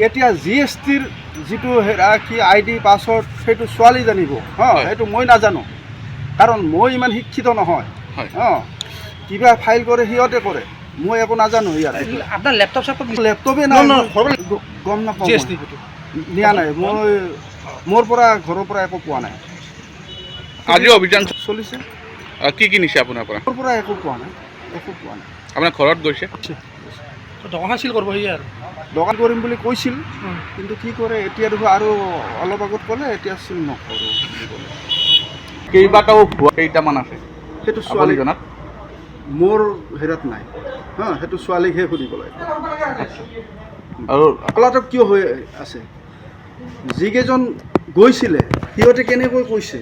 এতিয়া GSTৰ যিটো কি ID পাছৱৰ্ড সেইটো ছোৱালী জানিব সেইটো মই নাজানো কাৰণ মই ইমান শিক্ষিত নহয় কিবা ফাইল কৰে সিহঁতে কৰে মই একো নাজানো ইয়াত আপোনাৰ লেপটপে নাই গম নাপাওঁ নিয়া নাই মই মোৰ পৰা ঘৰৰ পৰা একো পোৱা নাই আজি অভিযান চলিছে কি নিছে আপোনাৰ পৰা ঘৰৰ পৰা একো পোৱা নাই আপোনাৰ ঘৰত গৈছে দোকান আছিল কৰিব সি আৰু দোকান কৰিম বুলি কৈছিল কিন্তু কি কৰে এতিয়া দেখো আৰু অলপ আগত ক'লে এতিয়া চিল নকৰোঁ বুলি ক'লে কেইবাটাও ভুৱা কেইটামান আছে সেইটো আপুনি ছোৱালী জনাত মোৰ হেৰাত নাই সেইটো ছোৱালীকহে সুধিব লাগে আৰু পলাতক কিয় হৈ আছে যিকেইজন গৈছিলে সিহঁতে কেনেকৈ কৈছে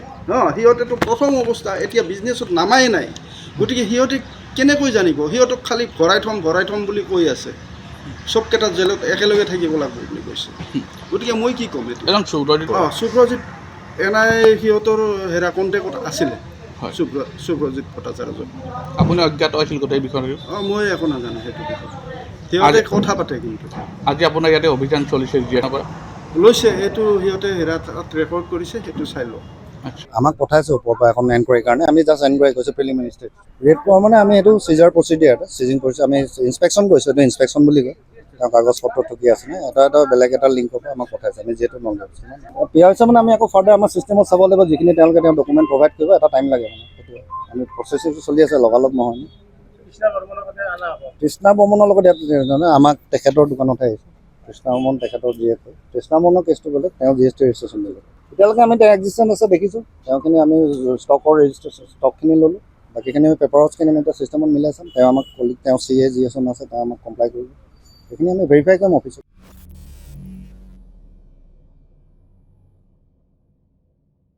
সিহঁতেতো প্ৰথম অৱস্থা এতিয়া বিজনেছত নামাই নাই গতিকে সিহঁতে কেনেকৈ জানিব সিহঁতক খালি ভৰাই থ'ম বুলি কৈ আছে চবকেইটা জেলত একেলগে থাকিব লাগিব বুলি কৈছে গতিকে মই কি ক'ম এজন শুভ্ৰজিৎ সিহঁতৰ কণ্টেক্টত আছিলে শুভ্ৰজিৎ ভট্টাচাৰ্য আপুনি অজ্ঞাত হৈছিল গোটেই বিষয়টো মই একো নাজানো সেইটো বিষয়ে সিহঁতে কথা পাতে কিন্তু আজি আপোনাৰ ইয়াতে অভিযান চলিছে জিয়ানৰ পৰা লৈছে এইটো সিহঁতে তাত ৰেকৰ্ড কৰিছে সেইটো চাই লওক আমাক পঠাইছে ওপৰৰ পৰা এখন এনকুৱাৰীৰ কাৰণে আমি জাষ্ট এনকুৱাৰী কৰিছোঁ প্ৰিলিমিনাৰী ষ্টেজ ৰেড পোৱা মানে আমি এইটো চিজাৰ প্ৰচিডিয়াৰ চিজিং কৰিছোঁ আমি ইনস্পেকশ্যন কৰিছোঁ এইটো ইনস্পেকশ্যন বুলি কয় তেওঁ কাগজ পত্ৰ ঠকি আছে নে এটা বেলেগ এটা লিংকৰ পৰা আমাক পঠাইছে আমি যিহেতু নন কৰিছোঁ পিয়া হৈছে মানে আমি আকৌ ফাৰ্ডাৰ আমাৰ চিষ্টেমত চাব লাগিব যিখিনি তেওঁলোকে তেওঁ ডকুমেণ্ট প্ৰভাইড কৰিব এটা টাইম লাগে মানে সেইটোৱে আমি প্ৰচেছিংটো চলি আছে লগালগ নহয় কৃষ্ণা বৰ্মনৰ লগত ইয়াত আমাক তেখেতৰ দোকানতহে আহিছে কৃষ্ণা বৰ্মন তেখেতৰ GF কৃষ্ণা বৰ্মনৰ কেছটো বেলেগ তেওঁ GST ৰেজিষ্ট্ৰেশ্যন দিলে এতিয়ালৈকে আমি তেওঁ এক্সিষ্টেঞ্চ আছে দেখিছোঁ তেওঁখিনি আমি ষ্টকৰ ৰেজিষ্ট্ৰেশ্যন ষ্টকখিনি ল'লোঁ বাকীখিনি আমি পেপাৰছখিনি আমি এতিয়া চিষ্টেমত মিলাই চাম তেওঁ আমাক তেওঁ CA GSM আছে তেওঁ আমাক কমপ্লাই কৰিব সেইখিনি আমি ভেৰিফাই কৰিম অফিচত